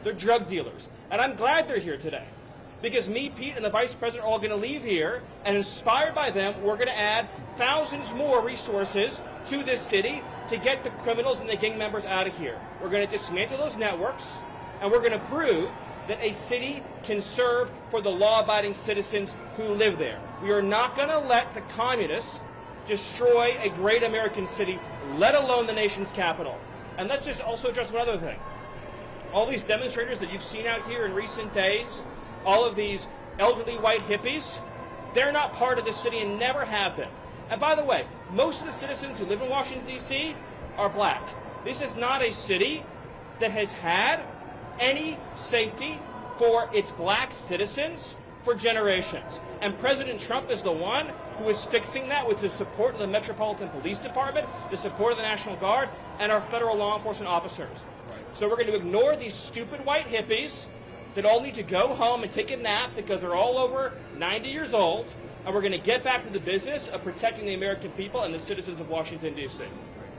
They're drug dealers. And I'm glad they're here today. Because me, Pete, and the Vice President are all going to leave here, and inspired by them, we're going to add thousands more resources to this city to get the criminals and the gang members out of here. We're going to dismantle those networks, and we're going to prove that a city can serve for the law-abiding citizens who live there. We are not going to let the communists destroy a great American city, let alone the nation's capital. And let's just also address one other thing. All these demonstrators that you've seen out here in recent days, all of these elderly white hippies, they're not part of the city and never have been. And by the way, most of the citizens who live in Washington, D.C. are black. This is not a city that has had any safety for its black citizens for generations. And President Trump is the one who is fixing that with the support of the Metropolitan Police Department, the support of the National Guard, and our federal law enforcement officers. So we're going to ignore these stupid white hippies that all need to go home and take a nap because they're all over 90 years old, and we're going to get back to the business of protecting the American people and the citizens of Washington, D.C.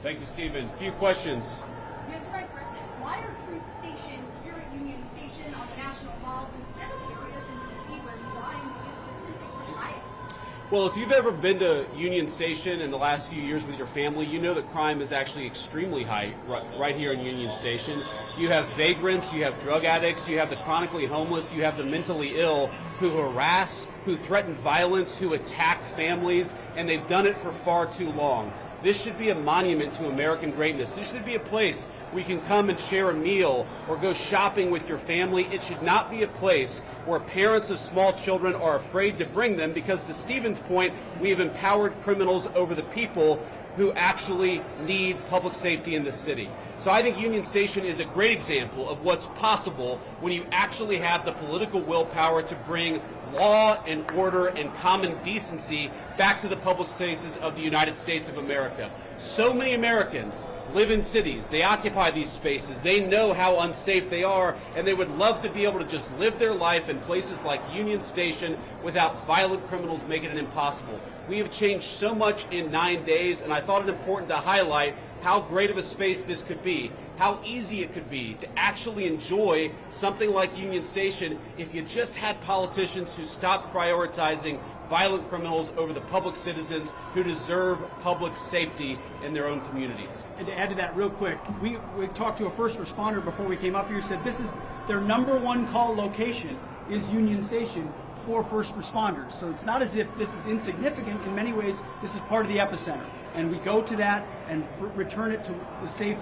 Thank you, Stephen. A few questions. Mr. Vice President, why are troops stationed here at Union Station on the National Mall instead of areas in D.C. where crime is statistically highest? Well, if you've ever been to Union Station in the last few years with your family, you know that crime is actually extremely high right here in Union Station. You have vagrants, you have drug addicts, you have the chronically homeless, you have the mentally ill who harass, who threaten violence, who attack families, and they've done it for far too long. This should be a monument to American greatness. This should be a place where you can come and share a meal or go shopping with your family. It should not be a place where parents of small children are afraid to bring them because, to Stephen's point, we have empowered criminals over the people who actually need public safety in the city. So I think Union Station is a great example of what's possible when you actually have the political willpower to bring law and order and common decency back to the public spaces of the United States of America. So many Americans live in cities, they occupy these spaces, they know how unsafe they are, and they would love to be able to just live their life in places like Union Station without violent criminals making it impossible. We have changed so much in 9 days, and I thought it important to highlight how great of a space this could be, how easy it could be to actually enjoy something like Union Station if you just had politicians who stopped prioritizing violent criminals over the public citizens who deserve public safety in their own communities. And to add to that real quick, we talked to a first responder before we came up here, said this is their #1 call location is Union Station for first responders. So it's not as if this is insignificant. In many ways, this is part of the epicenter. And we go to that and return it to the safe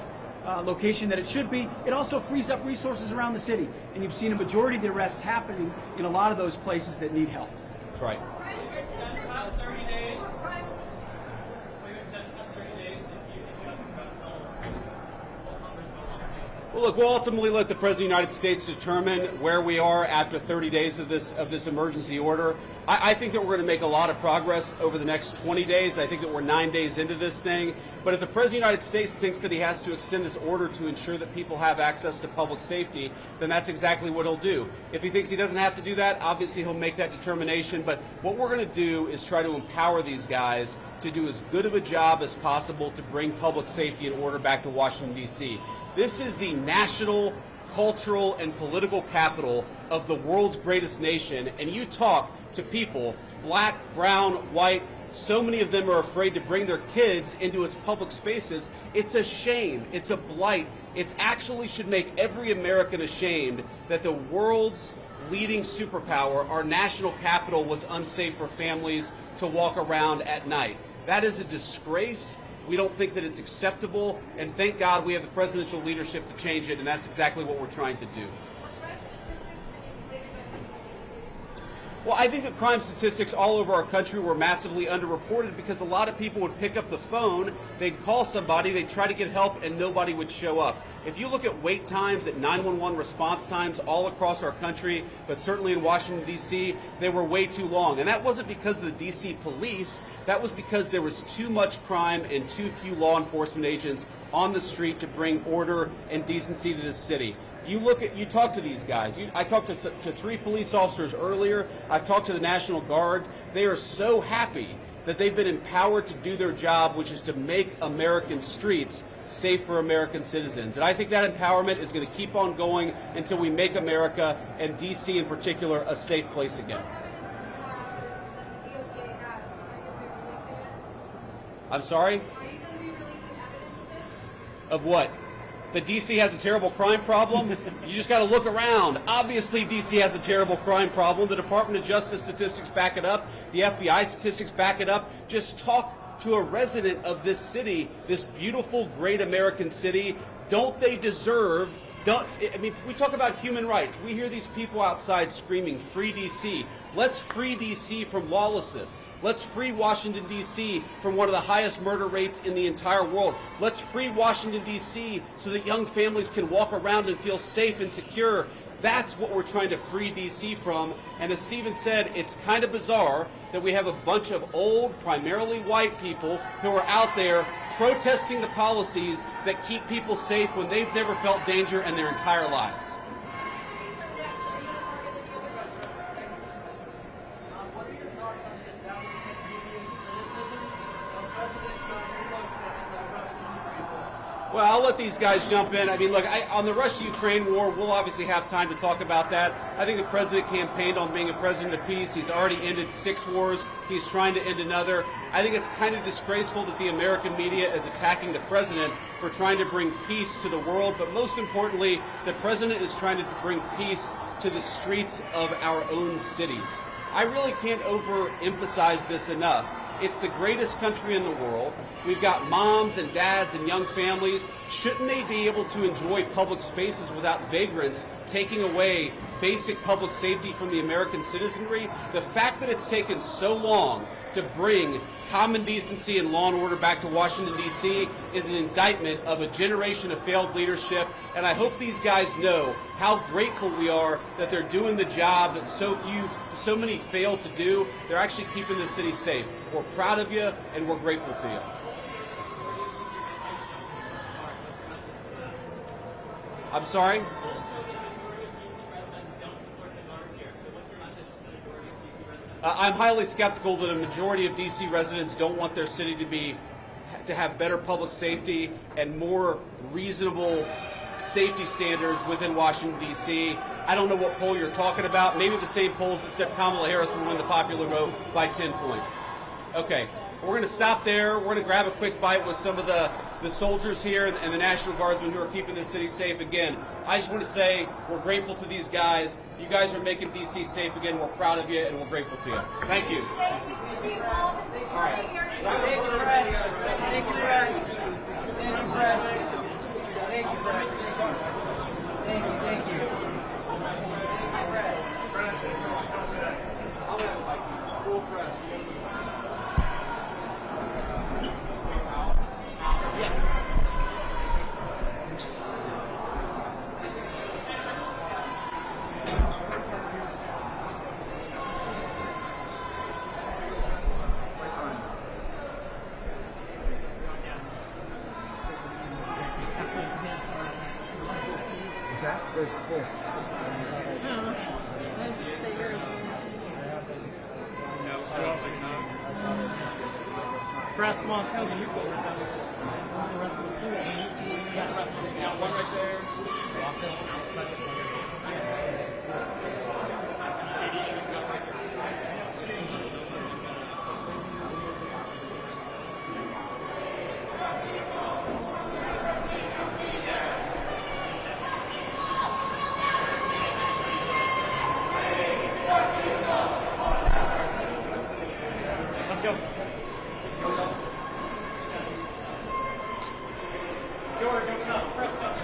location that it should be. It also frees up resources around the city. And you've seen a majority of the arrests happening in a lot of those places that need help. That's right. Well, look, we'll ultimately let the President of the United States determine where we are after 30 days of this emergency order. I think that we're going to make a lot of progress over the next 20 days. I think that we're 9 days into this thing. But if the President of the United States thinks that he has to extend this order to ensure that people have access to public safety, then that's exactly what he'll do. If he thinks he doesn't have to do that, obviously he'll make that determination. But what we're going to do is try to empower these guys to do as good of a job as possible to bring public safety and order back to Washington, D.C. This is the national, cultural, and political capital of the world's greatest nation, and you talk to people, black, brown, white, so many of them are afraid to bring their kids into its public spaces. It's a shame. It's a blight. It actually should make every American ashamed that the world's leading superpower, our national capital, was unsafe for families to walk around at night. That is a disgrace. We don't think that it's acceptable, and thank God we have the presidential leadership to change it, and that's exactly what we're trying to do. Well, I think that crime statistics all over our country were massively underreported because a lot of people would pick up the phone, they'd call somebody, they'd try to get help, and nobody would show up. If you look at wait times, at 911 response times all across our country, but certainly in Washington, D.C., they were way too long. And that wasn't because of the D.C. police, that was because there was too much crime and too few law enforcement agents on the street to bring order and decency to this city. You talk to these guys. I talked to 3 police officers earlier. I've talked to the National Guard. They are so happy that they've been empowered to do their job, which is to make American streets safe for American citizens. And I think that empowerment is going to keep on going until we make America, and D.C. in particular, a safe place again. I'm sorry? Are you going to be releasing evidence of this? Of what? That D.C. has a terrible crime problem? You just got to look around. Obviously, D.C. has a terrible crime problem. The Department of Justice statistics back it up. The FBI statistics back it up. Just talk to a resident of this city, this beautiful, great American city. Don't they deserve... I mean, we talk about human rights. We hear these people outside screaming, "Free D.C." Let's free D.C. from lawlessness. Let's free Washington, D.C. from one of the highest murder rates in the entire world. Let's free Washington, D.C. so that young families can walk around and feel safe and secure. That's what we're trying to free D.C. from. And as Stephen said, it's kind of bizarre that we have a bunch of old, primarily white people who are out there protesting the policies that keep people safe when they've never felt danger in their entire lives. What are your thoughts on the establishment community's criticisms of President Trump's push to end the Russian-Ukraine war? Well, I'll let these guys jump in. I mean, look, on the Russia-Ukraine war, we'll obviously have time to talk about that. I think the president campaigned on being a president of peace. He's already ended 6 wars. He's trying to end another. I think it's kind of disgraceful that the American media is attacking the president for trying to bring peace to the world. But most importantly, the president is trying to bring peace to the streets of our own cities. I really can't overemphasize this enough. It's the greatest country in the world. We've got moms and dads and young families. Shouldn't they be able to enjoy public spaces without vagrants taking away basic public safety from the American citizenry? The fact that it's taken so long to bring common decency and law and order back to Washington, D.C. is an indictment of a generation of failed leadership, and I hope these guys know how grateful we are that they're doing the job that so many fail to do. They're actually keeping the city safe. We're proud of you, and we're grateful to you. I'm sorry? I'm highly skeptical that a majority of D.C. residents don't want their city to have better public safety and more reasonable safety standards within Washington, D.C. I don't know what poll you're talking about. Maybe the same polls that said Kamala Harris would win the popular vote by 10 points. Okay, we're going to stop there. We're going to grab a quick bite with some of the soldiers here and the National Guardsmen who are keeping this city safe. Again, I just want to say we're grateful to these guys. You guys are making D.C. safe again. We're proud of you, and we're grateful to you. Thank you. Thank you, Steve Baldwin, for being here too. Thank you, press. Thank you, press. Thank you, press. Thank you, press. Thank you, thank you. Press, come on. You go. The rest of the pool. Yeah, the rest of the one right there. Walk it outside the front. Let's go. George, open up. Press up.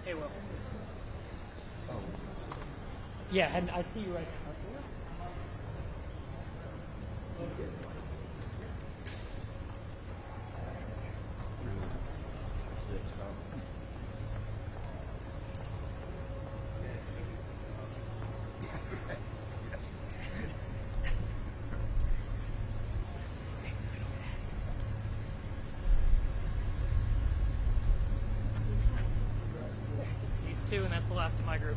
Hey, Will. Yeah, and I see you right now. These two, and that's the last of my group.